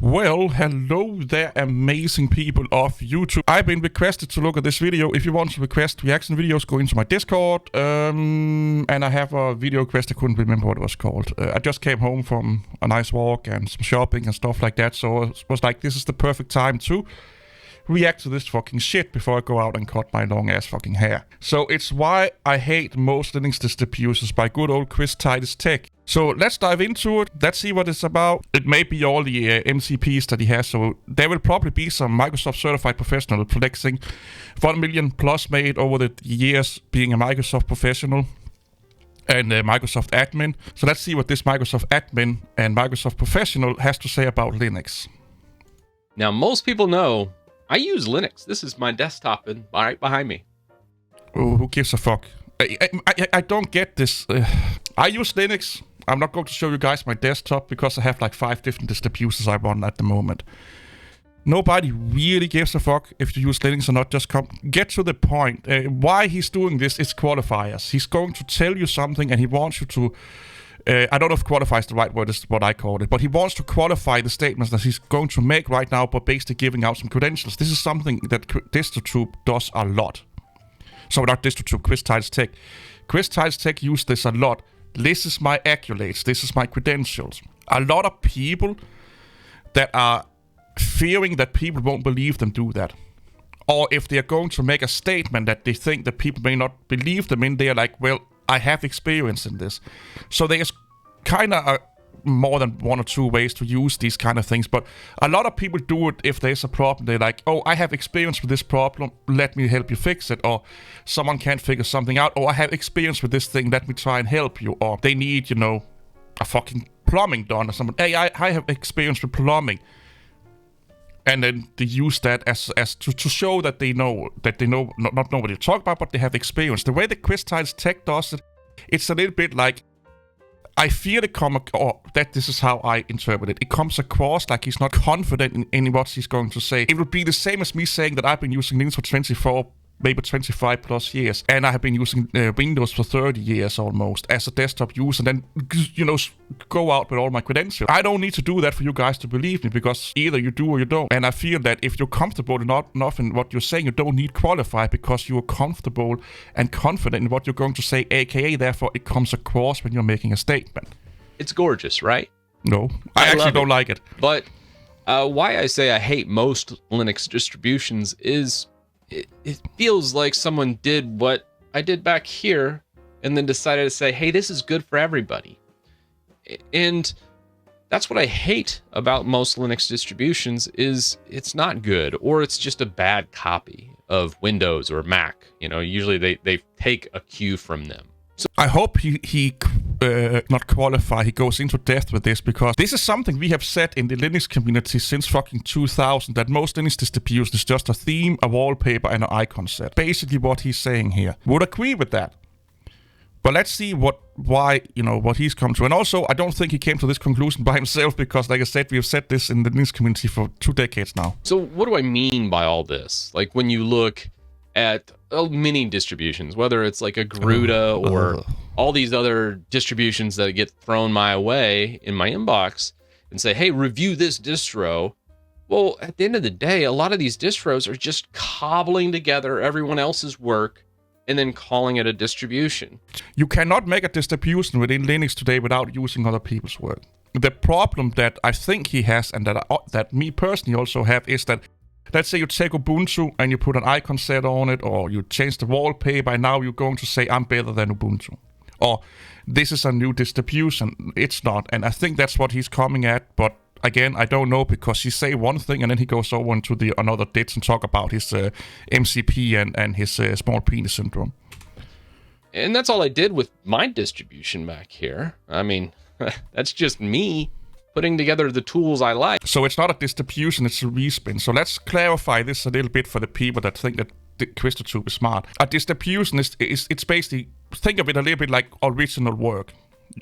Well, hello there, amazing people of YouTube. I've been requested to look at this video. If you want to request reaction videos, go into my Discord. And I have a video request. I couldn't remember what it was called. I just came home from a nice walk and some shopping and stuff like that. So I was like, this is the perfect time to react to this fucking shit before I go out and cut my long ass fucking hair. So it's why I hate most Linux distributions by good old Chris Titus Tech. So let's dive into it. Let's see what it's about. It may be all the MCPs that he has, so there will probably be some Microsoft certified professional flexing 1 million plus made over the years being a Microsoft professional and a Microsoft admin. So let's see what this Microsoft admin and Microsoft professional has to say about Linux. Now, most people know I use Linux. This is my desktop and right behind me. Oh, who gives a fuck? I don't get this. I use Linux. I'm not going to show you guys my desktop because I have like 5 different distributions I run at the moment. Nobody really gives a fuck if you use Linux or not. Just get to the point. Why he's doing this is qualifiers. He's going to tell you something and he wants you to... I don't know if qualify is the right word, is what I call it, but he wants to qualify the statements that he's going to make right now by basically giving out some credentials. This is something that DistroTube does a lot. So not DistroTube, Chris Titus Tech. Chris Titus Tech used this a lot. This is my accolades. This is my credentials. A lot of people that are fearing that people won't believe them do that. Or if they're going to make a statement that they think that people may not believe them in, they're like, well, I have experience in this. So there's kind of more than 1 or 2 ways to use these kind of things. But a lot of people do it if there's a problem. They're like, oh, I have experience with this problem. Let me help you fix it. Or someone can't figure something out. Or I have experience with this thing. Let me try and help you. Or they need, you know, a fucking plumbing done or something. Hey, I have experience with plumbing. And then they use that as to show that they know not know what you're talking about, but they have experience. The way the Chris Titus Tech does it, it's a little bit like, I feel that this is how I interpret it. It comes across like he's not confident in what he's going to say. It would be the same as me saying that I've been using Linux for 24, maybe 25 plus years, and I have been using Windows for 30 years almost as a desktop user, and then, you know, go out with all my credentials. I don't need to do that for you guys to believe me, because either you do or you don't. And I feel that if you're comfortable enough in what you're saying, you don't need qualify because you're comfortable and confident in what you're going to say, aka therefore it comes across when you're making a statement. It's gorgeous, right? No, I actually don't like it. But why I say I hate most Linux distributions is it feels like someone did what I did back here and then decided to say, hey, this is good for everybody. And that's what I hate about most Linux distributions is it's not good, or it's just a bad copy of Windows or Mac. You know, usually they take a cue from them. So I hope he not qualify, he goes into depth with this, because this is something we have said in the Linux community since fucking 2000, that most Linux distributions is just a theme, a wallpaper, and an icon set. Basically what he's saying here. Would agree with that. But let's see what he's come to. And also, I don't think he came to this conclusion by himself, because like I said, we have said this in the Linux community for 2 decades now. So what do I mean by all this? Like when you look at many distributions, whether it's like a Garuda or all these other distributions that get thrown my way in my inbox and say, hey, review this distro. Well, at the end of the day, a lot of these distros are just cobbling together everyone else's work and then calling it a distribution. You cannot make a distribution within Linux today without using other people's work. The problem that I think he has, and that me personally also have, is that let's say you take Ubuntu and you put an icon set on it, or you change the wallpaper, and now you're going to say, I'm better than Ubuntu. Or, this is a new distribution. It's not. And I think that's what he's coming at. But again, I don't know, because he say one thing and then he goes over into another ditch and talk about his MCP and his small penis syndrome. And that's all I did with my distribution back here. I mean, that's just me putting together the tools I like. So it's not a distribution, it's a respin. So let's clarify this a little bit for the people that think that DistroTube is smart. A distribution it's basically, think of it a little bit like original work.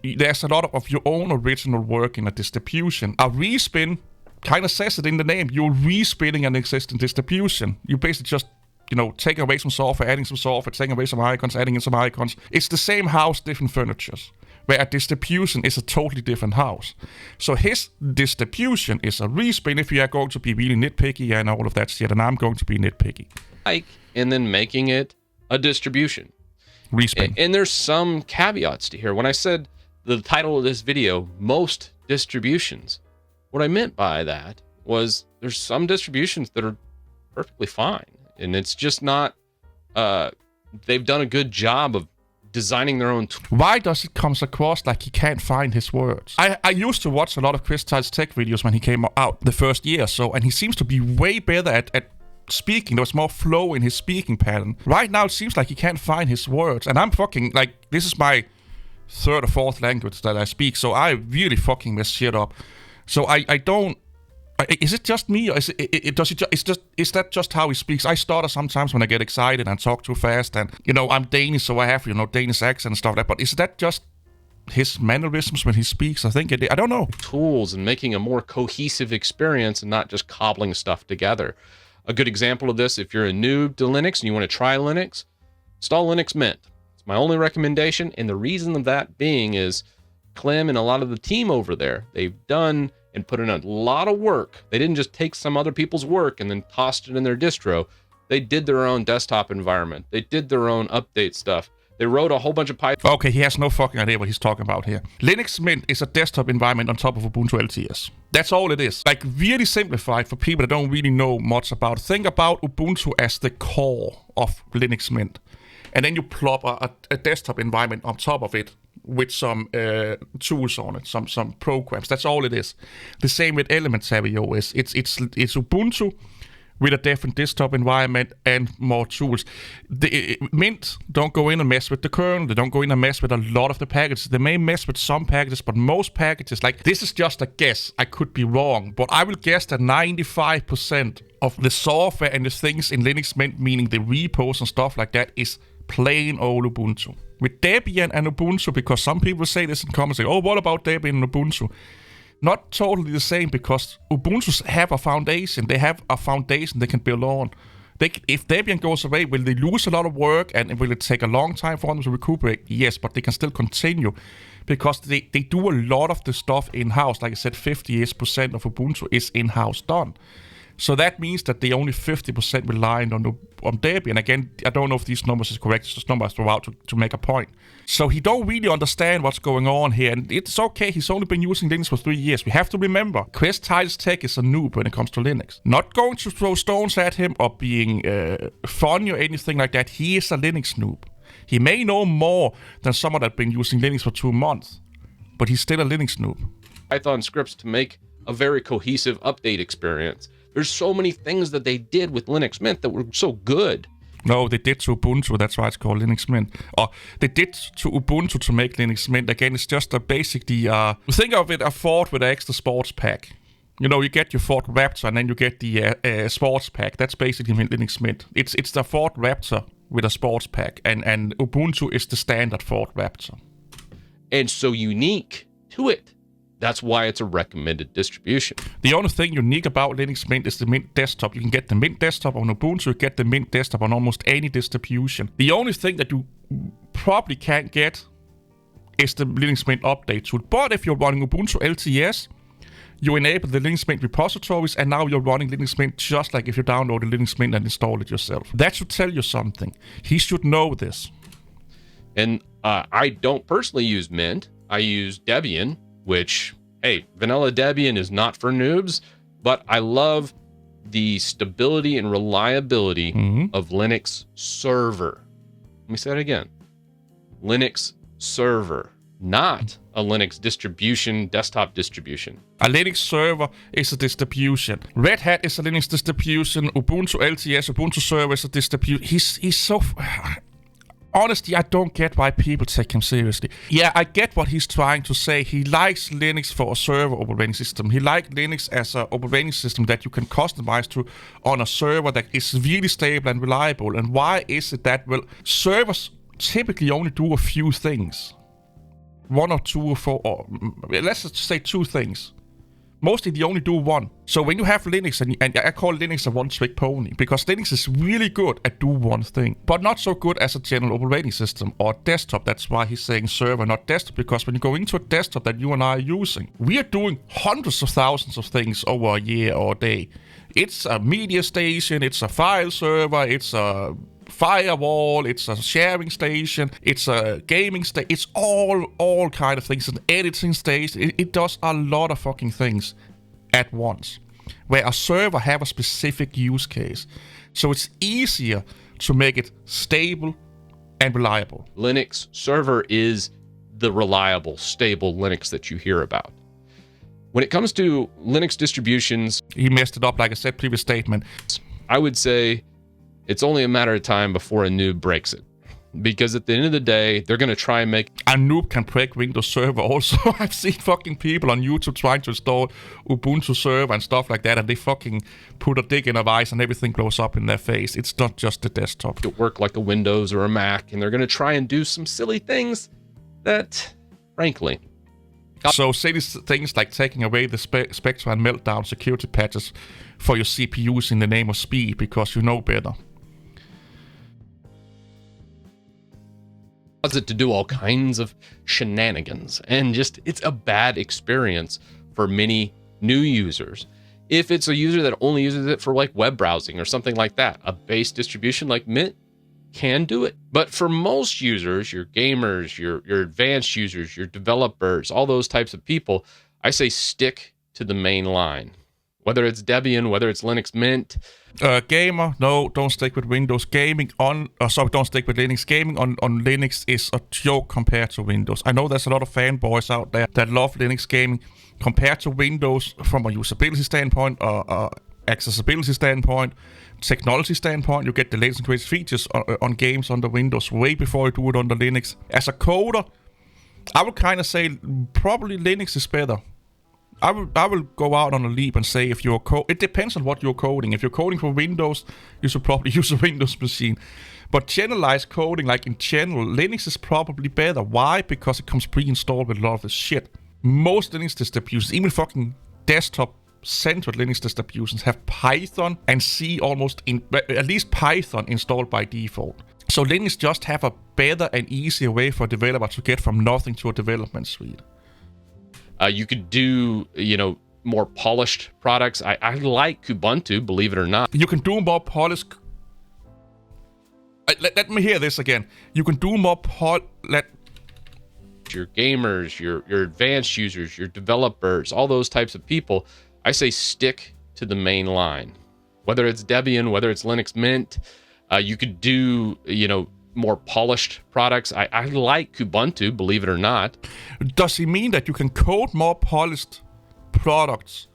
There's a lot of your own original work in a distribution. A respin kind of says it in the name. You're respinning an existing distribution. You basically just, you know, taking away some software, adding some software, taking away some icons, adding in some icons. It's the same house, different furnitures. where a distribution is a totally different house. So his distribution is a respin if you are going to be really nitpicky and all of that shit, and I'm going to be nitpicky. And then making it a distribution. Respin. And there's some caveats to here. When I said the title of this video, most distributions, what I meant by that was there's some distributions that are perfectly fine. And it's just not, they've done a good job of designing their own Why does it come across like he can't find his words? I used to watch a lot of Chris Tile's tech videos when he came out the first year or so, and he seems to be way better at speaking. There was more flow in his speaking pattern. Right now it seems like he can't find his words, and I'm fucking like, this is my third or fourth language that I speak, so I really fucking mess shit up. So I don't. Is it just me, or is that just how he speaks? I stutter sometimes when I get excited and talk too fast, and I'm Danish, so I have Danish accent and stuff like that. But is that just his mannerisms when he speaks? I think I don't know. Tools and making a more cohesive experience and not just cobbling stuff together. A good example of this, if you're a noob to Linux and you want to try Linux, install Linux Mint. It's my only recommendation, and the reason of that being is Clem and a lot of the team over there, they've done and put in a lot of work. They didn't just take some other people's work and then tossed it in their distro. They did their own desktop environment. They did their own update stuff. They wrote a whole bunch of Python. Okay, he has no fucking idea what he's talking about here. Linux Mint is a desktop environment on top of Ubuntu LTS. That's all it is. Like, really simplified for people that don't really know much about it. Think about Ubuntu as the core of Linux Mint. And then you plop a desktop environment on top of it with some tools on it, some programs. That's all it is. The same with Elementary OS. It's Ubuntu with a different desktop environment and more tools. Mint don't go in and mess with the kernel. They don't go in and mess with a lot of the packages. They may mess with some packages, but most packages, like, this is just a guess. I could be wrong, but I will guess that 95% of the software and the things in Linux Mint, meaning the repos and stuff like that, is plain old Ubuntu. With Debian and Ubuntu, because some people say this in comments, say, oh, what about Debian and Ubuntu? Not totally the same, because Ubuntu have a foundation. They have a foundation they can build on. If Debian goes away, will they lose a lot of work, and will it take a long time for them to recuperate? Yes, but they can still continue, because they do a lot of the stuff in-house. Like I said, 50% of Ubuntu is in-house done. So that means that they only 50% reliant on Debian. Again, I don't know if these numbers is correct. It's just numbers throw out to make a point. So he don't really understand what's going on here. And it's okay. He's only been using Linux for 3 years. We have to remember, Chris Tile's Tech is a noob when it comes to Linux. Not going to throw stones at him or being funny or anything like that. He is a Linux noob. He may know more than someone that's been using Linux for 2 months, but he's still a Linux noob. Python scripts to make a very cohesive update experience. There's so many things that they did with Linux Mint that were so good. No, they did to Ubuntu. That's why it's called Linux Mint. Or they did to Ubuntu to make Linux Mint. Again, it's just basically, think of it, a Ford with an extra sports pack. You get your Ford Raptor and then you get the sports pack. That's basically Linux Mint. It's the Ford Raptor with a sports pack. And Ubuntu is the standard Ford Raptor. And so unique to it. That's why it's a recommended distribution. The only thing unique about Linux Mint is the Mint desktop. You can get the Mint desktop on Ubuntu, you get the Mint desktop on almost any distribution. The only thing that you probably can't get is the Linux Mint update tool. But if you're running Ubuntu LTS, you enable the Linux Mint repositories, and now you're running Linux Mint just like if you download the Linux Mint and install it yourself. That should tell you something. He should know this. And I don't personally use Mint. I use Debian, which, hey, vanilla Debian is not for noobs, but I love the stability and reliability of Linux server. Let me say it again. Linux server, not a Linux distribution, desktop distribution. A Linux server is a distribution. Red Hat is a Linux distribution. Ubuntu LTS, Ubuntu server is a distribution. He's so... Honestly, I don't get why people take him seriously. Yeah, I get what he's trying to say. He likes Linux for a server operating system. He likes Linux as an operating system that you can customize to on a server that is really stable and reliable. And why is it that, well, servers typically only do a few things. 1 or 2 or 4, or let's just say 2 things. Mostly they only do one. So when you have Linux, and I call Linux a one-trick pony, because Linux is really good at do one thing, but not so good as a general operating system or desktop. That's why he's saying server, not desktop, because when you go into a desktop that you and I are using, we are doing hundreds of thousands of things over a year or a day. It's a media station, it's a file server, it's a firewall, it's a sharing station, it's a gaming station, it's all kind of things, an editing station. It does a lot of fucking things at once, where a server have a specific use case. So it's easier to make it stable and reliable. Linux server is the reliable, stable Linux that you hear about. When it comes to Linux distributions, he messed it up, like I said, previous statement. I would say it's only a matter of time before a noob breaks it. Because at the end of the day, they're going to try and make... A noob can break Windows Server also. I've seen fucking people on YouTube trying to install Ubuntu Server and stuff like that, and they fucking put a dick in a vice and everything blows up in their face. It's not just the desktop. It work like a Windows or a Mac, and they're going to try and do some silly things that, frankly... So say these things like taking away the Spectre and Meltdown security patches for your CPUs in the name of speed, because you know better. It to do all kinds of shenanigans, and just it's a bad experience for many new users. If it's a user that only uses it for like web browsing or something like that, a base distribution like Mint can do it. But for most users, your gamers, your advanced users, your developers, all those types of people, I say stick to the main line. Whether it's Debian, whether it's Linux Mint. Gamer, no, don't stick with Windows. Gaming on, don't stick with Linux. Gaming on Linux is a joke compared to Windows. I know there's a lot of fanboys out there that love Linux gaming. Compared to Windows, from a usability standpoint, accessibility standpoint, technology standpoint, you get the latest and greatest features on games under Windows way before you do it under Linux. As a coder, I would kind of say probably Linux is better. I will go out on a leap and say if you're it depends on what you're coding. If you're coding for Windows, you should probably use a Windows machine. But generalized coding, like in general, Linux is probably better. Why? Because it comes pre-installed with a lot of this shit. Most Linux distributions, even fucking desktop-centered Linux distributions, have Python and C at least Python installed by default. So Linux just have a better and easier way for a developer to get from nothing to a development suite. You could do, more polished products. I like Kubuntu, believe it or not. You can do more polished... Let me hear this again. You can do more Your gamers, your advanced users, your developers, all those types of people, I say stick to the main line. Whether it's Debian, whether it's Linux Mint, you could do, more polished products. I like Kubuntu, believe it or not. Does he mean that you can code more polished products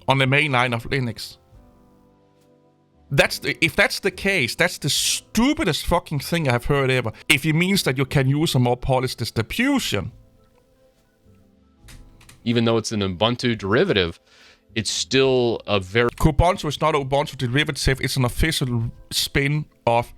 on the main line of Linux? If that's the case, that's the stupidest fucking thing I've heard ever. If it means that you can use a more polished distribution. Even though it's an Ubuntu derivative, it's still a very... Kubuntu is not an Ubuntu derivative, it's an official spin of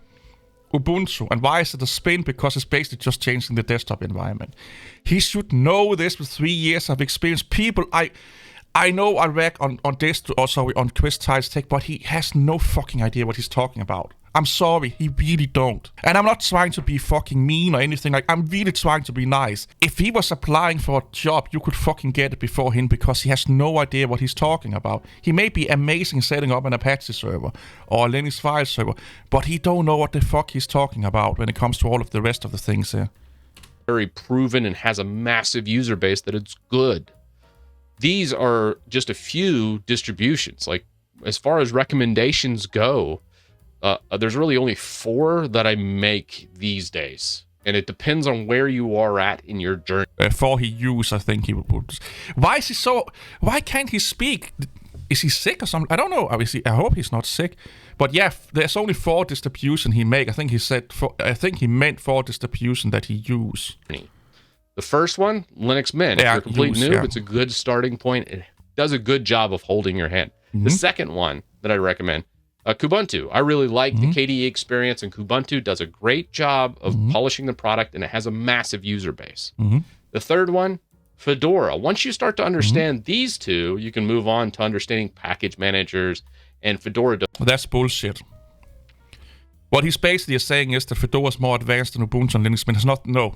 Ubuntu. And why is it a spin? Because it's basically just changing the desktop environment. He should know this with 3 years of experience. People, I know I read on distro, on Quiz Tiles Tech, but he has no fucking idea what he's talking about. I'm sorry, he really don't. And I'm not trying to be fucking mean or anything, I'm really trying to be nice. If he was applying for a job, you could fucking get it before him because he has no idea what he's talking about. He may be amazing setting up an Apache server or a Linux file server, but he don't know what the fuck he's talking about when it comes to all of the rest of the things here. Very proven and has a massive user base that it's good. These are just a few distributions. Like, as far as recommendations go, there's really only 4 that I make these days. And it depends on where you are at in your journey. 4 he used, I think he would put. Why can't he speak? Is he sick or something? I don't know. I hope he's not sick. But yeah, there's only 4 distributions he make. I think he meant 4 distributions that he use. The first one, Linux Mint. If you're a complete noob, it's a good starting point. It does a good job of holding your hand. Mm-hmm. The second one that I recommend, Kubuntu. I really like the KDE experience, and Kubuntu does a great job of polishing the product, and it has a massive user base. Mm-hmm. The third one, Fedora. Once you start to understand these two, you can move on to understanding package managers and Fedora. That's bullshit. What he's basically saying is that Fedora is more advanced than Ubuntu and Linux, but it's not. No.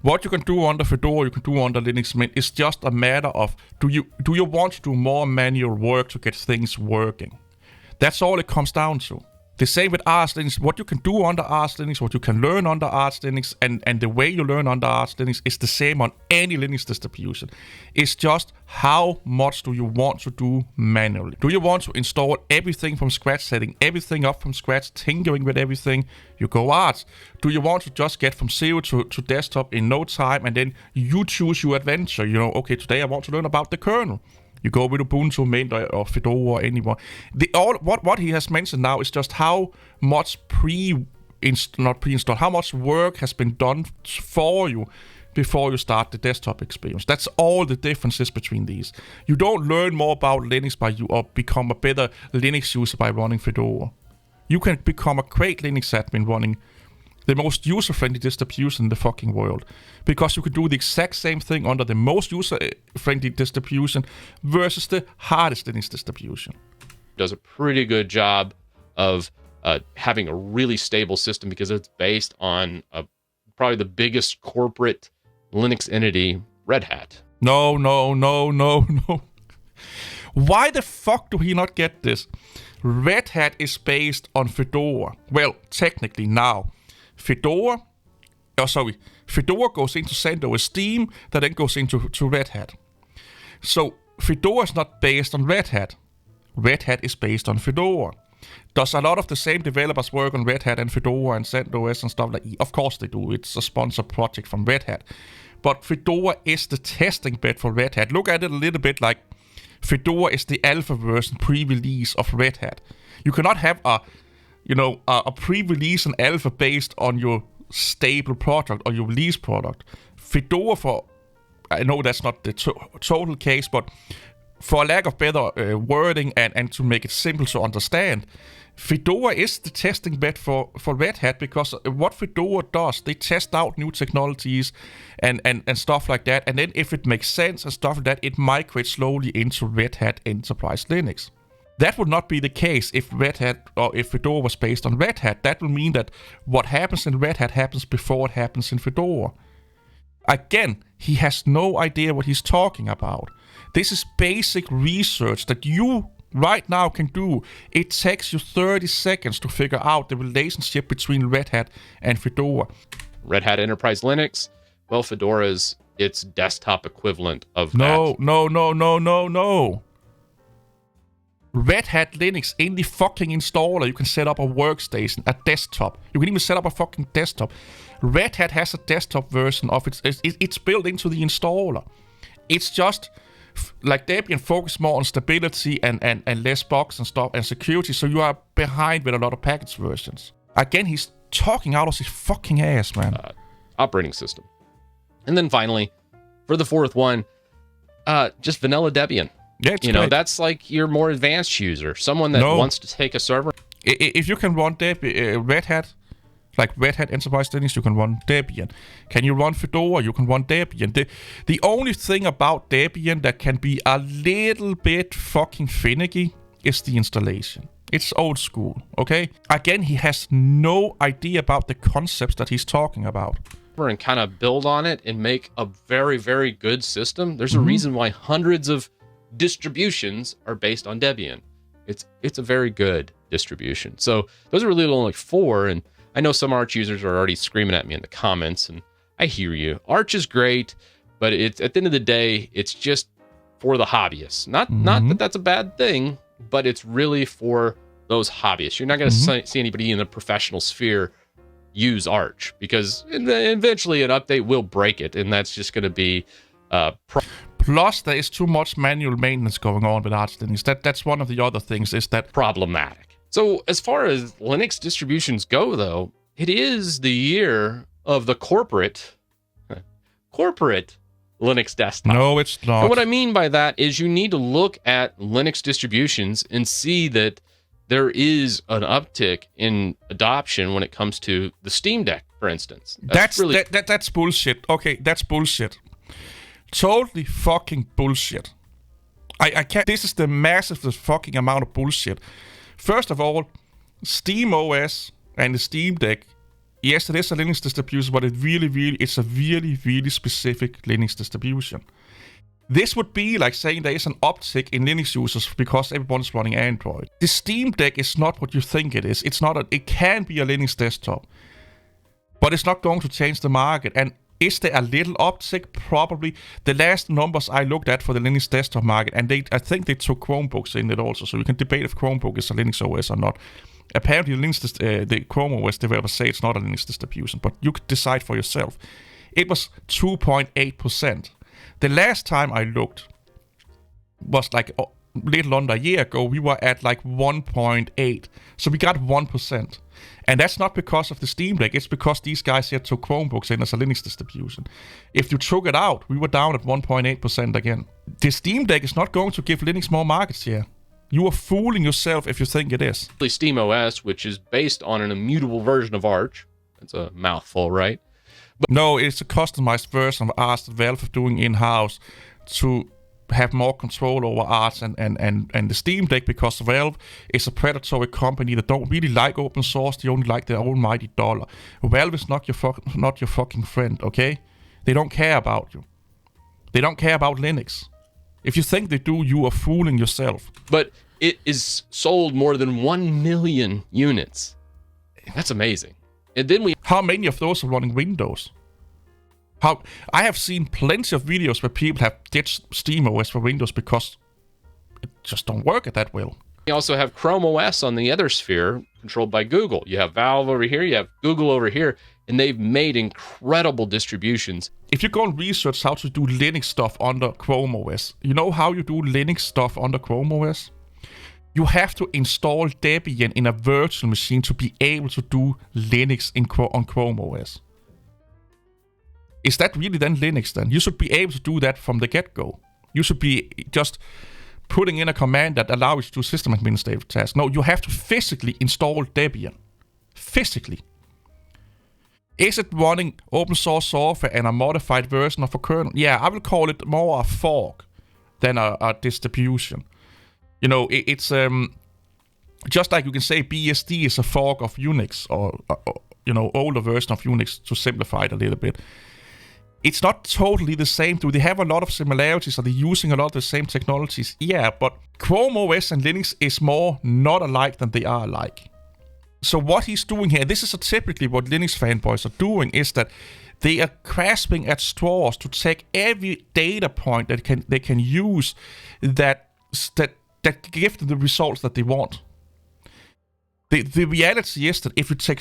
What you can do under Fedora, you can do under Linux Mint. It's just a matter of do you want to do more manual work to get things working? That's all it comes down to. The same with Arch Linux. What you can do under Arch Linux, what you can learn under Arch Linux, and the way you learn under Arch Linux is the same on any Linux distribution. It's just how much do you want to do manually? Do you want to install everything from scratch, setting everything up from scratch, tinkering with everything? You go Arch. Do you want to just get from zero to desktop in no time, and then you choose your adventure? You know, okay, today I want to learn about the kernel. You go with Ubuntu, Mint, or Fedora, or anyone. What he has mentioned now is just how much how much work has been done for you before you start the desktop experience. That's all the differences between these. You don't learn more about Linux or become a better Linux user by running Fedora. You can become a great Linux admin running the most user-friendly distribution in the fucking world, because you could do the exact same thing under the most user-friendly distribution versus the hardest Linux distribution. Does a pretty good job of having a really stable system because it's based on probably the biggest corporate Linux entity, Red Hat. No. Why the fuck do he not get this? Red Hat is based on Fedora. Well, technically now. Fedora goes into CentOS Steam, that then goes into Red Hat. So Fedora is not based on Red Hat. Red Hat is based on Fedora. Does a lot of the same developers work on Red Hat and Fedora and CentOS and stuff like that? Of course they do. It's a sponsored project from Red Hat. But Fedora is the testing bed for Red Hat. Look at it a little bit like Fedora is the alpha version pre-release of Red Hat. You cannot have a pre-release and alpha based on your stable product or your release product. Fedora, I know that's not the total case, but for lack of better wording and to make it simple to understand, Fedora is the testing bed for Red Hat, because what Fedora does, they test out new technologies and stuff like that, and then if it makes sense and stuff like that, it migrates slowly into Red Hat Enterprise Linux. That would not be the case if Red Hat or if Fedora was based on Red Hat. That will mean that what happens in Red Hat happens before it happens in Fedora. Again, he has no idea what he's talking about. This is basic research that you right now can do. It takes you 30 seconds to figure out the relationship between Red Hat and Fedora. Red Hat Enterprise Linux, well, Fedora is its desktop equivalent of that. No. Red Hat Linux in the fucking installer, you can set up a workstation, a desktop. You can even set up a fucking desktop. Red Hat has a desktop version of it. It's built into the installer. It's just like Debian focus more on stability and less bugs and stuff and security, so you are behind with a lot of package versions. Again, he's talking out of his fucking ass, man. Operating system. And then finally, for the fourth one, just vanilla Debian. Yeah, great. That's like your more advanced user, someone that wants to take a server. If you can run Red Hat, like Red Hat Enterprise Linux, you can run Debian. Can you run Fedora? You can run Debian. The only thing about Debian that can be a little bit fucking finicky is the installation. It's old school, okay? Again, he has no idea about the concepts that he's talking about. And kind of build on it and make a very, very good system. There's a reason why hundreds of distributions are based on Debian. It's a very good distribution. So those are really only 4, and I know some Arch users are already screaming at me in the comments, and I hear you. Arch is great, but it's at the end of the day, it's just for the hobbyists. Not that that's a bad thing, but it's really for those hobbyists. You're not going to see anybody in the professional sphere use Arch, because eventually an update will break it, and that's just going to be Plus, there is too much manual maintenance going on with Arch Linux. That's one of the other things, is that problematic. So as far as Linux distributions go, though, it is the year of the corporate Linux desktop. No, it's not. And what I mean by that is you need to look at Linux distributions and see that there is an uptick in adoption when it comes to the Steam Deck, for instance. That's bullshit. Okay, that's bullshit. Totally fucking bullshit. I can't. This is the massive fucking amount of bullshit. First of all, Steam OS and the Steam Deck, yes, it is a Linux distribution, but it's a really specific Linux distribution. This would be like saying there is an uptick in Linux users because everyone's running Android. The Steam Deck is not what you think it is. It's not. It can be a Linux desktop, but it's not going to change the market. And is there a little uptick? Probably. The last numbers I looked at for the Linux desktop market, and I think they took Chromebooks in it also, so you can debate if Chromebook is a Linux OS or not. Apparently, the Chrome OS developers say it's not a Linux distribution, but you could decide for yourself. It was 2.8%. The last time I looked was like a little under a year ago. We were at like 1.8, so we got 1%. And that's not because of the Steam Deck, it's because these guys here took Chromebooks in as a Linux distribution. If you took it out, we were down at 1.8% again. The Steam Deck is not going to give Linux more market share. You are fooling yourself if you think it is. Steam OS, which is based on an immutable version of Arch. That's a mouthful, right? No, it's a customized version of Arch that Valve is doing in-house to have more control over Arch and the Steam Deck, because Valve is a predatory company that don't really like open source. They only like their almighty dollar. Valve is not your fucking friend, okay? They don't care about you. They don't care about Linux. If you think they do, you are fooling yourself. But it is sold more than 1 million units. That's amazing. And then how many of those are running Windows? I have seen plenty of videos where people have ditched SteamOS for Windows because it just don't work that well. You also have Chrome OS on the other sphere, controlled by Google. You have Valve over here, you have Google over here, and they've made incredible distributions. If you go and research how to do Linux stuff under Chrome OS, you know how you do Linux stuff under Chrome OS? You have to install Debian in a virtual machine to be able to do Linux on Chrome OS. Is that really then Linux then? You should be able to do that from the get-go. You should be just putting in a command that allows you to do system administrative tasks. No, you have to physically install Debian. Physically. Is it running open source software and a modified version of a kernel? Yeah, I will call it more a fork than a distribution. You know, it's just like you can say BSD is a fork of Unix, or older version of Unix, to simplify it a little bit. It's not totally the same. Do they have a lot of similarities? Are they using a lot of the same technologies? Yeah, but Chrome OS and Linux is more not alike than they are alike. So what he's doing here, this is typically what Linux fanboys are doing, is that they are grasping at straws to take every data point that they can use that give them the results that they want. The reality is that if you take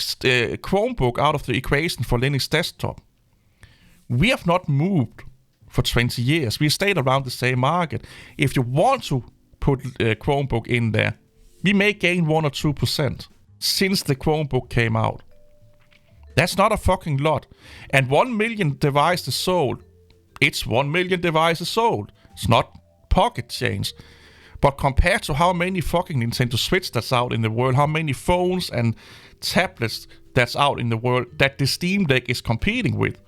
Chromebook out of the equation for Linux desktop, we have not moved for 20 years. We stayed around the same market. If you want to put Chromebook in there, we may gain 1 or 2% since the Chromebook came out. That's not a fucking lot. And 1 million devices sold. It's 1 million devices sold. It's not pocket change. But compared to how many fucking Nintendo Switch that's out in the world, how many phones and tablets that's out in the world that the Steam Deck is competing with,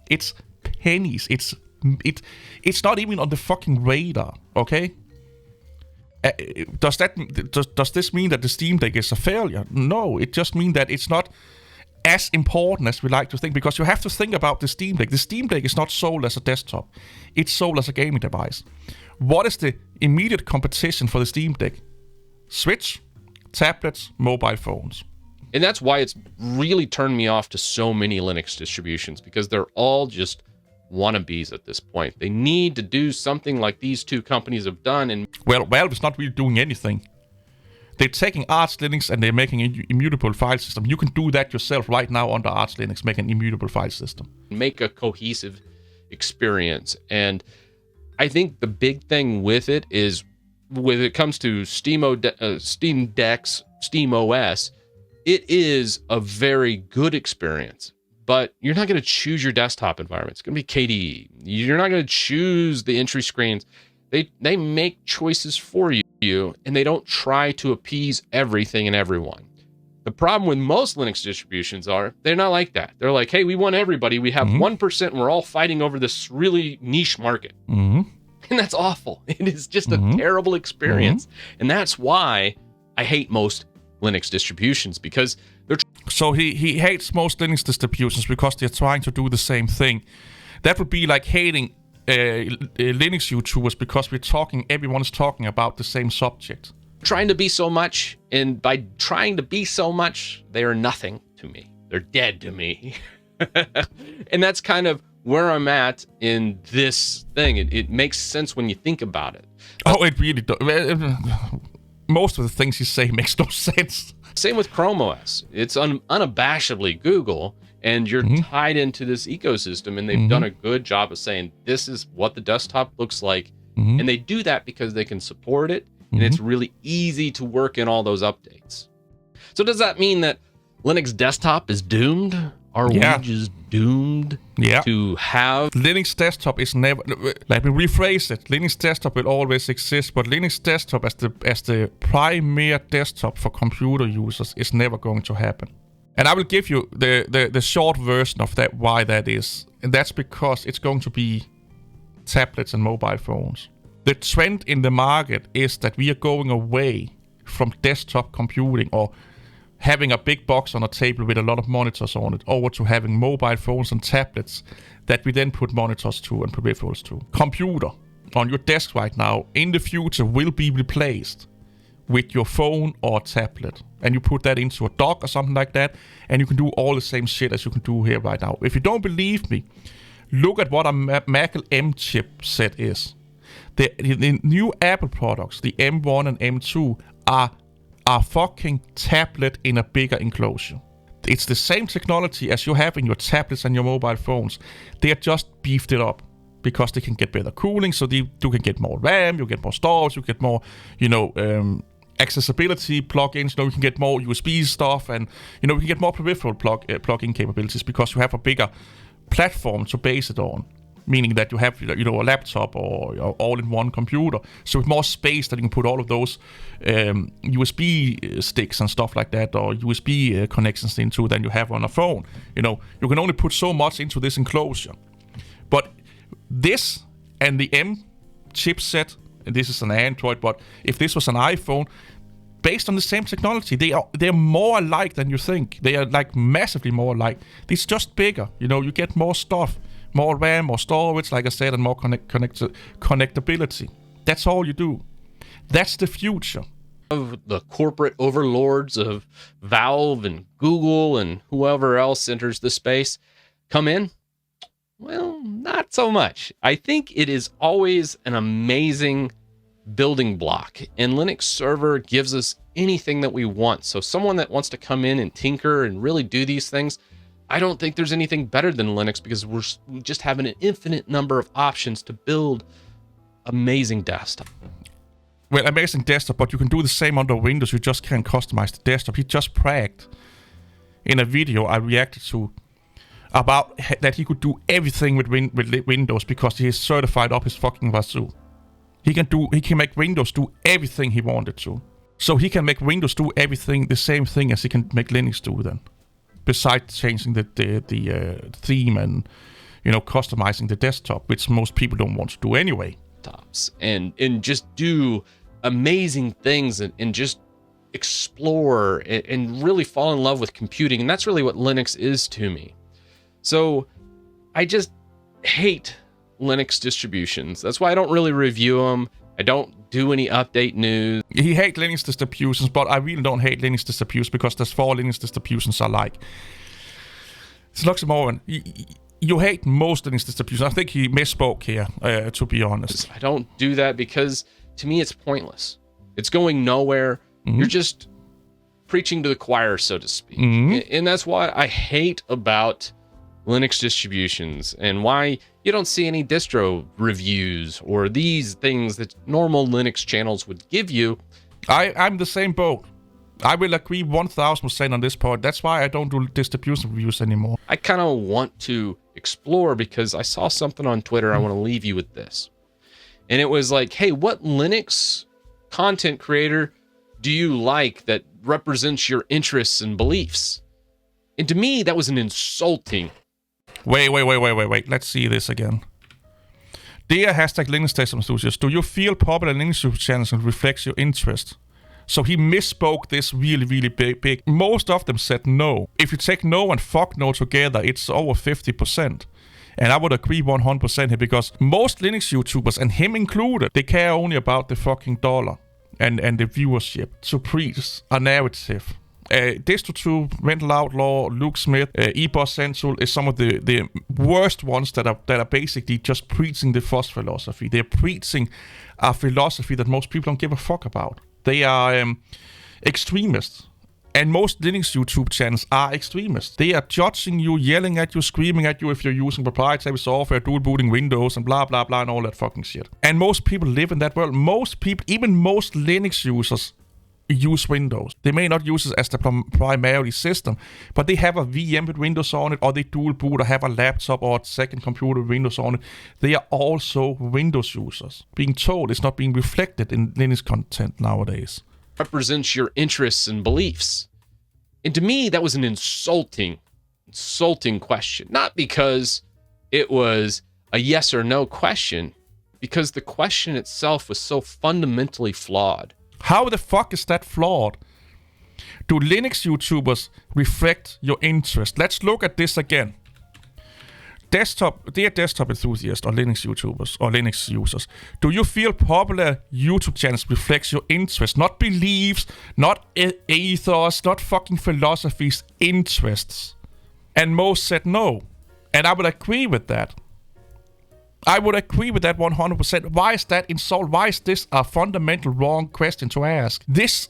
it's pennies. It's not even on the fucking radar, okay? Does this mean that the Steam Deck is a failure? No, it just means that it's not as important as we like to think, because you have to think about the Steam Deck. The Steam Deck is not sold as a desktop. It's sold as a gaming device. What is the immediate competition for the Steam Deck? Switch, tablets, mobile phones. And that's why it's really turned me off to so many Linux distributions, because they're all just wannabes at this point. They need to do something like these two companies have done. And well, Valve is not really doing anything. They're taking Arch Linux and they're making an immutable file system. You can do that yourself right now under Arch Linux, make an immutable file system. Make a cohesive experience. And I think the big thing with it is, when it comes to Steam Deck's Steam OS, it is a very good experience, but you're not going to choose your desktop environment. It's going to be KDE. You're not going to choose the entry screens. They make choices for you, and they don't try to appease everything and everyone. The problem with most Linux distributions they're not like that. They're like, hey, we want everybody. We have 1% and we're all fighting over this really niche market. And that's awful. It is just a terrible experience. And that's why I hate most Linux distributions, because they're... So he hates most Linux distributions because they're trying to do the same thing. That would be like hating Linux YouTubers because everyone's talking about the same subject. Trying to be so much, and by trying to be so much, they are nothing to me. They're dead to me. And that's kind of where I'm at in this thing. It makes sense when you think about it. It really does. Most of the things you say makes no sense. Same with Chrome OS. It's unabashedly Google, and you're tied into this ecosystem, and they've done a good job of saying this is what the desktop looks like. And they do that because they can support it, and it's really easy to work in all those updates. So does that mean that Linux desktop is doomed? Are we just doomed to have... Linux desktop is never... Let me rephrase it. Linux desktop will always exist, but Linux desktop as the primary desktop for computer users is never going to happen. And I will give you the short version of that, why that is. And that's because it's going to be tablets and mobile phones. The trend in the market is that we are going away from desktop computing or having a big box on a table with a lot of monitors on it over to having mobile phones and tablets that we then put monitors to and peripherals to. Computer on your desk right now in the future will be replaced with your phone or tablet, and you put that into a dock or something like that, and you can do all the same shit as you can do here right now. If you don't believe me, look at what a Mac M chipset is. The new Apple products, the M1 and M2, are fucking tablet in a bigger enclosure. It's the same technology as you have in your tablets and your mobile phones. They are just beefed it up because they can get better cooling, so you can get more RAM, you get more storage, you get more, accessibility plugins. You can get more USB stuff, and you can get more peripheral plug-in capabilities because you have a bigger platform to base it on. Meaning that you have, a laptop or all-in-one computer. So with more space that you can put all of those USB sticks and stuff like that, or USB connections into than you have on a phone. You can only put so much into this enclosure. But this and the M chipset, and this is an Android, but if this was an iPhone, based on the same technology, they're more alike than you think. They are like massively more alike. It's just bigger. You get more stuff. More RAM, more storage, like I said, and more connectability. That's all you do. That's the future. Of the corporate overlords of Valve and Google and whoever else enters the space come in? Well, not so much. I think it is always an amazing building block, and Linux Server gives us anything that we want. So someone that wants to come in and tinker and really do these things, I don't think there's anything better than Linux because we just have an infinite number of options to build amazing desktop. Well, amazing desktop, but you can do the same under Windows. You just can't customize the desktop. He just bragged in a video I reacted to about that he could do everything with Windows because he is certified up his fucking wazoo. He can make Windows do everything he wanted to. So he can make Windows do everything, the same thing as he can make Linux do then. Besides changing the theme and customizing the desktop, which most people don't want to do anyway. And just do amazing things and just explore and really fall in love with computing. And that's really what Linux is to me. So I just hate Linux distributions. That's why I don't really review them. I don't do any update news. He hates Linux distributions, but I really don't hate Linux distributions because there's 4 Linux distributions I like. It's Luxembourg. You hate most Linux distributions. I think he misspoke here, to be honest. I don't do that because to me it's pointless. It's going nowhere. You're just preaching to the choir, so to speak. And that's what I hate about Linux distributions and why you don't see any distro reviews or these things that normal Linux channels would give you. I'm the same boat. I will agree 1000% on this point. That's why I don't do distribution reviews anymore. I kind of want to explore because I saw something on Twitter. I want to leave you with this. And it was like, hey, what Linux content creator do you like that represents your interests and beliefs? And to me, that was an insulting. Wait. Let's see this again. Dear #Linux Test Enthusiast, do you feel popular Linux YouTube channels reflects your interest? So he misspoke this really big. Most of them said no. If you take no and fuck no together, it's over 50%. And I would agree 100% here, because most Linux YouTubers, and him included, they care only about the fucking dollar and the viewership to preach a narrative. Distro2, Rental Outlaw, Luke Smith, eBoss Central is some of the worst ones that are basically just preaching the FOSS philosophy. They're preaching a philosophy that most people don't give a fuck about. They are extremists. And most Linux YouTube channels are extremists. They are judging you, yelling at you, screaming at you if you're using proprietary software, dual booting Windows, and blah, blah, blah, and all that fucking shit. And most people live in that world. Most people, even most Linux users, use Windows. They may not use it as the primary system, but they have a VM with Windows on it, or they dual boot, or have a laptop or a second computer with Windows on it. They are also Windows users. Being told it's not being reflected in Linux content nowadays. Represents your interests and beliefs. And to me, that was an insulting question. Not because it was a yes or no question, because the question itself was so fundamentally flawed. How the fuck is that flawed? Do Linux YouTubers reflect your interest? Let's look at this again. Dear desktop enthusiasts or Linux YouTubers or Linux users, do you feel popular YouTube channels reflects your interests, not beliefs, not ethos, not fucking philosophies, interests? And most said no. And I would agree with that. I would agree with that 100%. Why is that insult? Why is this a fundamental wrong question to ask?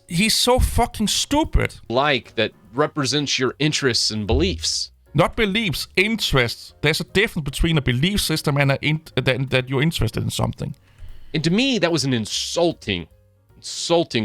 He's so fucking stupid. Like that represents your interests and beliefs. Not beliefs, interests. There's a difference between a belief system and that you're interested in something. And to me, that was an insulting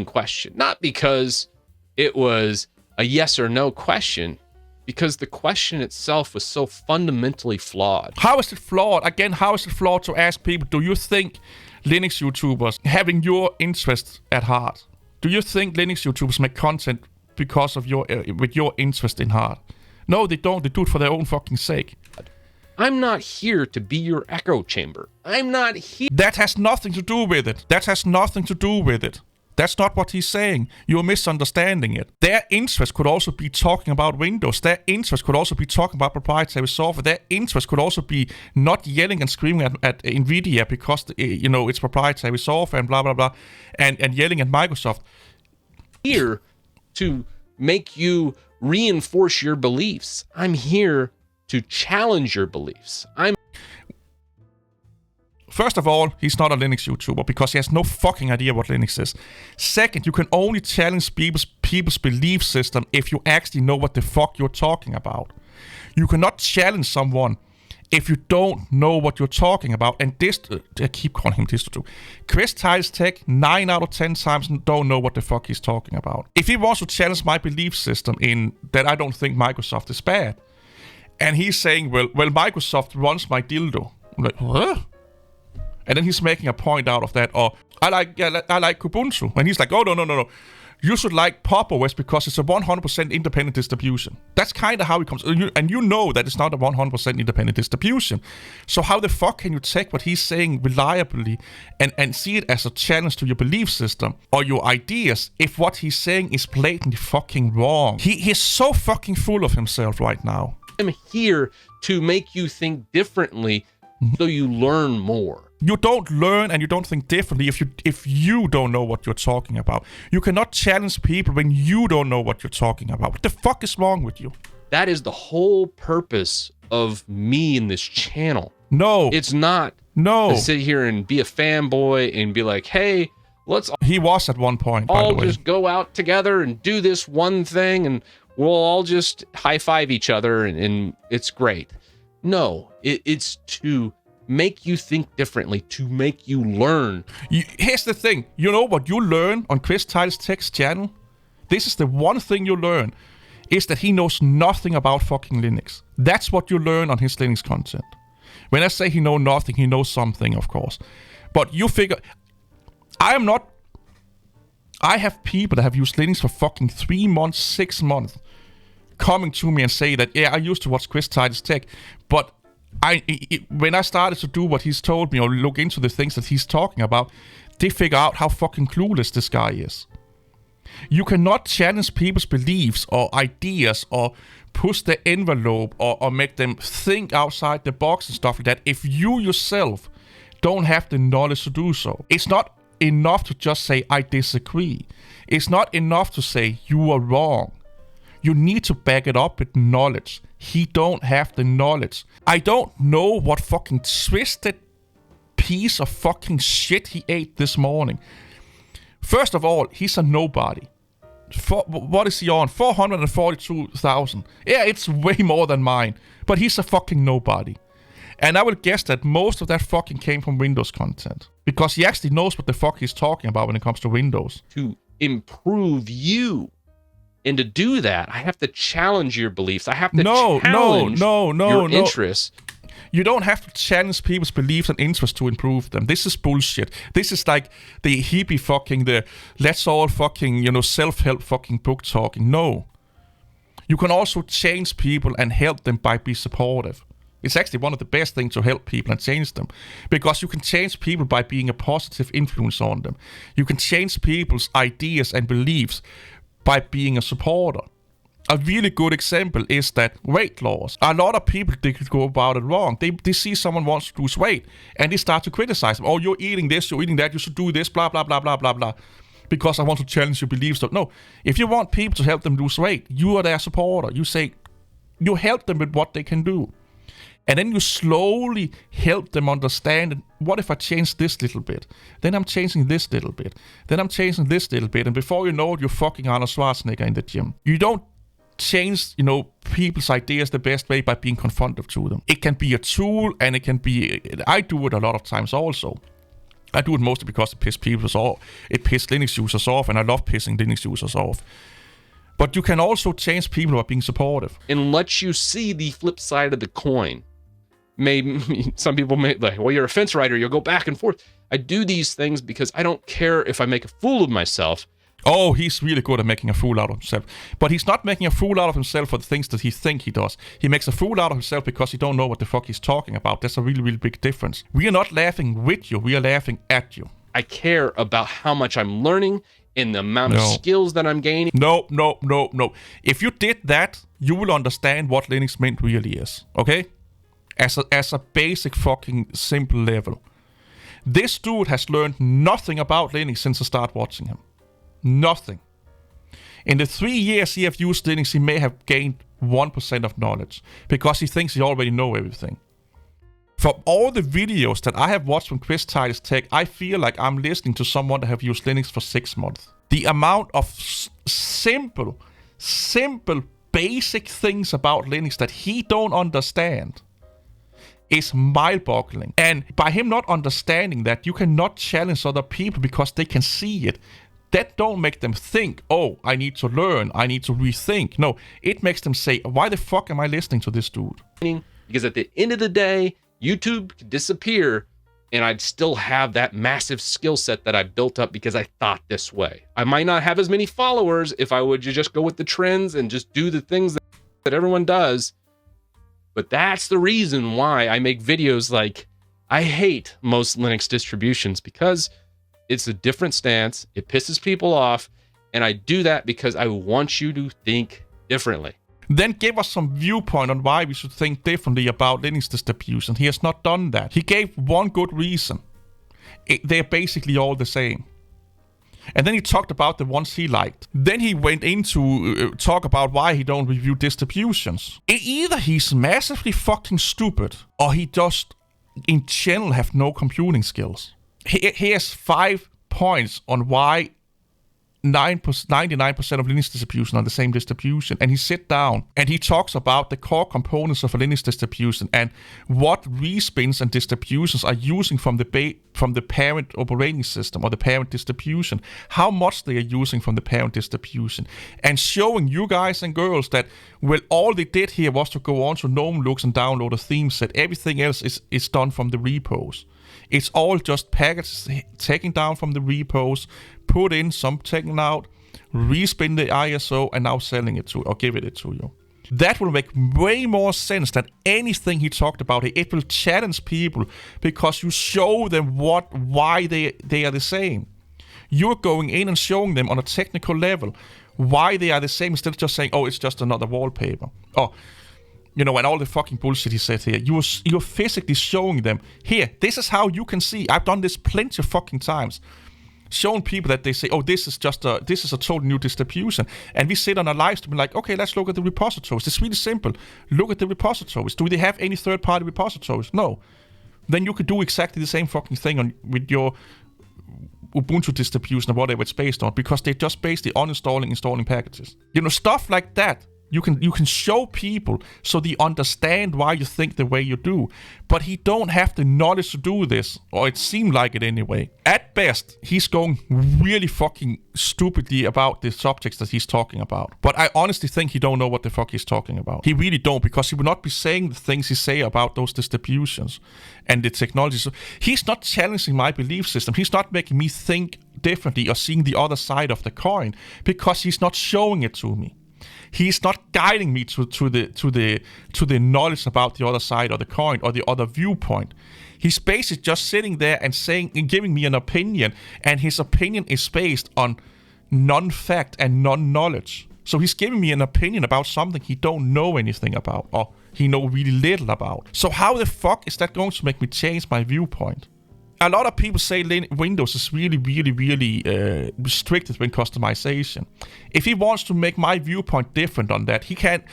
question. Not because it was a yes or no question, because the question itself was so fundamentally flawed. How is it flawed? Again, how is it flawed to ask people, do you think Linux YouTubers having your interests at heart? Do you think Linux YouTubers make content because of with your interest in heart? No, they don't. They do it for their own fucking sake. I'm not here to be your echo chamber. I'm not here. That has nothing to do with it. That's not what he's saying. You're misunderstanding it. Their interest could also be talking about Windows. Their interest could also be talking about proprietary software. Their interest could also be not yelling and screaming at NVIDIA because it's proprietary software and blah, blah, blah, and yelling at Microsoft. Here to make you reinforce your beliefs. I'm here to challenge your beliefs. First of all, he's not a Linux YouTuber because he has no fucking idea what Linux is. Second, you can only challenge people's belief system if you actually know what the fuck you're talking about. You cannot challenge someone if you don't know what you're talking about. And I keep calling him Distro2. Chris Tiles Tech 9 out of 10 times don't know what the fuck he's talking about. If he wants to challenge my belief system in that I don't think Microsoft is bad, and he's saying, well, Microsoft runs my dildo. I'm like, huh? And then he's making a point out of that, or I like Kubuntu. And he's like, oh, no. You should like Pop! OS because it's a 100% independent distribution. That's kind of how it comes. And you know that it's not a 100% independent distribution. So how the fuck can you take what he's saying reliably and see it as a challenge to your belief system or your ideas if what he's saying is blatantly fucking wrong? He's so fucking full of himself right now. I'm here to make you think differently so you learn more. You don't learn and you don't think differently if you don't know what you're talking about. You cannot challenge people when you don't know what you're talking about. What the fuck is wrong with you? That is the whole purpose of me in this channel. No. It's not to sit here and be a fanboy and be like, hey, let's He was at one point, by the way. just go out together and do this one thing and we'll all just high-five each other and it's great. No, it's to make you think differently, to make you learn. Here's the thing. You know what you learn on Chris Tiles Tech's channel? This is the one thing you learn, is that he knows nothing about fucking Linux. That's what you learn on his Linux content. When I say he knows nothing, he knows something, of course. But you figure... I have people that have used Linux for fucking 3 months, 6 months, coming to me and say that, yeah, I used to watch Chris Titus Tech, but when I started to do what he's told me or look into the things that he's talking about, they figure out how fucking clueless this guy is. You cannot challenge people's beliefs or ideas or push the envelope or make them think outside the box and stuff like that if you yourself don't have the knowledge to do so. It's not enough to just say, I disagree. It's not enough to say, you are wrong. You need to back it up with knowledge. He don't have the knowledge. I don't know what fucking twisted piece of fucking shit he ate this morning. First of all, he's a nobody. What is he on? 442,000. Yeah, it's way more than mine. But he's a fucking nobody. And I will guess that most of that fucking came from Windows content. Because he actually knows what the fuck he's talking about when it comes to Windows. To improve you. And to do that, I have to challenge your beliefs. I have to challenge your interests. You don't have to challenge people's beliefs and interests to improve them. This is bullshit. This is like the hippie fucking, the let's all fucking, self-help fucking book talking. No. You can also change people and help them by being supportive. It's actually one of the best things to help people and change them. Because you can change people by being a positive influence on them. You can change people's ideas and beliefs by being a supporter. A really good example is that weight loss. A lot of people, they could go about it wrong. They see someone wants to lose weight and they start to criticize them. Oh, you're eating this, you're eating that, you should do this, blah, blah, blah, blah, blah, blah. Because I want to challenge your beliefs. No, if you want people to help them lose weight, you are their supporter. You say, you help them with what they can do. And then you slowly help them understand, what if I change this little bit? Then I'm changing this little bit. Then I'm changing this little bit. And before you know it, you're fucking Arnold Schwarzenegger in the gym. You don't change, people's ideas the best way by being confrontive to them. It can be a tool, and it can be, I do it a lot of times also. I do it mostly because it pisses people off. It pisses Linux users off, and I love pissing Linux users off. But you can also change people by being supportive. And let you see the flip side of the coin. Maybe some people may like, well, you're a fence rider, you'll go back and forth. I do these things because I don't care if I make a fool of myself. Oh, he's really good at making a fool out of himself. But he's not making a fool out of himself for the things that he thinks he does. He makes a fool out of himself because he don't know what the fuck he's talking about. That's a really, really big difference. We are not laughing with you. We are laughing at you. I care about how much I'm learning and the amount of skills that I'm gaining. No. If you did that, you will understand what Linux Mint really is. Okay? As a basic fucking simple level. This dude has learned nothing about Linux since I started watching him. Nothing. In the 3 years he have used Linux, he may have gained 1% of knowledge because he thinks he already know everything. From all the videos that I have watched from Chris Titus Tech, I feel like I'm listening to someone that have used Linux for 6 months. The amount of simple, basic things about Linux that he don't understand is mind-boggling. And by him not understanding that, you cannot challenge other people because they can see it. That don't make them think, oh, I need to learn, I need to rethink. No, it makes them say, why the fuck am I listening to this dude? Because at the end of the day, YouTube could disappear and I'd still have that massive skill set that I built up because I thought this way. I might not have as many followers if I would just go with the trends and just do the things that everyone does. But that's the reason why I make videos like, I hate most Linux distributions, because it's a different stance. It pisses people off. And I do that because I want you to think differently. Then give us some viewpoint on why we should think differently about Linux distributions. He has not done that. He gave one good reason. They're basically all the same. And then he talked about the ones he liked. Then he went into talk about why he don't review distributions. Either he's massively fucking stupid, or he just, in general, have no computing skills. He has 5 points on why 99% of Linux distributions are the same distribution, and he sit down and he talks about the core components of a Linux distribution and what respins and distributions are using from the parent operating system or the parent distribution, how much they are using from the parent distribution, and showing you guys and girls that, well, all they did here was to go on to GNOME Lux and download a theme set. Everything else is done from the repos. It's all just packages taken down from the repos, put in, some taken out, respin the ISO, and now selling it to you, or giving it to you. That will make way more sense than anything he talked about here. It will challenge people because you show them why they are the same. You're going in and showing them on a technical level why they are the same instead of just saying, oh, it's just another wallpaper. Oh, you know, and all the fucking bullshit he said here. You're physically showing them, here, this is how you can see. I've done this plenty of fucking times. Showing people that they say, oh, this is a total new distribution. And we sit on a live stream like, okay, let's look at the repositories. It's really simple. Look at the repositories. Do they have any third-party repositories? No. Then you could do exactly the same fucking thing with your Ubuntu distribution or whatever it's based on, because they're just basically installing packages. You know, stuff like that. You can show people so they understand why you think the way you do. But he don't have the knowledge to do this, or it seemed like it anyway. At best, he's going really fucking stupidly about the subjects that he's talking about. But I honestly think he don't know what the fuck he's talking about. He really don't, because he would not be saying the things he say about those distributions and the technology. So he's not challenging my belief system. He's not making me think differently or seeing the other side of the coin, because he's not showing it to me. He's not guiding me to the knowledge about the other side of the coin or the other viewpoint. He's basically just sitting there and saying and giving me an opinion, and his opinion is based on non-fact and non-knowledge. So he's giving me an opinion about something he don't know anything about, or he know really little about. So how the fuck is that going to make me change my viewpoint? A lot of people say Windows is really restricted with customization. If he wants to make my viewpoint different on that, he can't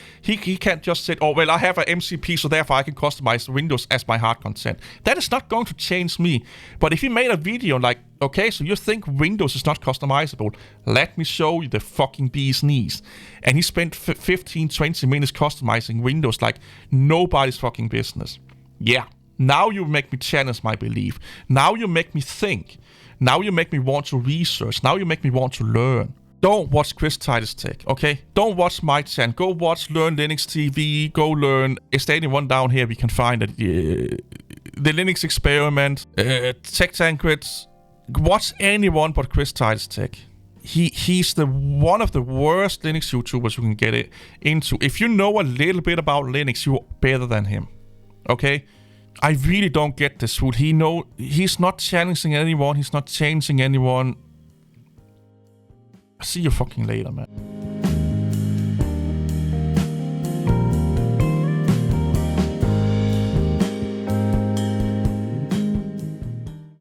just say, oh, well, I have an MCP, so therefore I can customize Windows as my hard content. That is not going to change me. But if he made a video like, okay, so you think Windows is not customizable, let me show you the fucking bee's knees. And he spent 15-20 minutes customizing Windows like nobody's fucking business. Yeah. Now you make me challenge my belief. Now you make me think. Now you make me want to research. Now you make me want to learn. Don't watch Chris Titus Tech, okay? Don't watch my channel. Go watch Learn Linux TV. Go learn. Is there anyone down here we can find it? The Linux Experiment, Tech Tancreds. Watch anyone but Chris Titus Tech. He's one of the worst Linux YouTubers you can get into. If you know a little bit about Linux, you're better than him, okay? I really don't get this fool. He's not challenging anyone. He's not changing anyone. See you fucking later, man.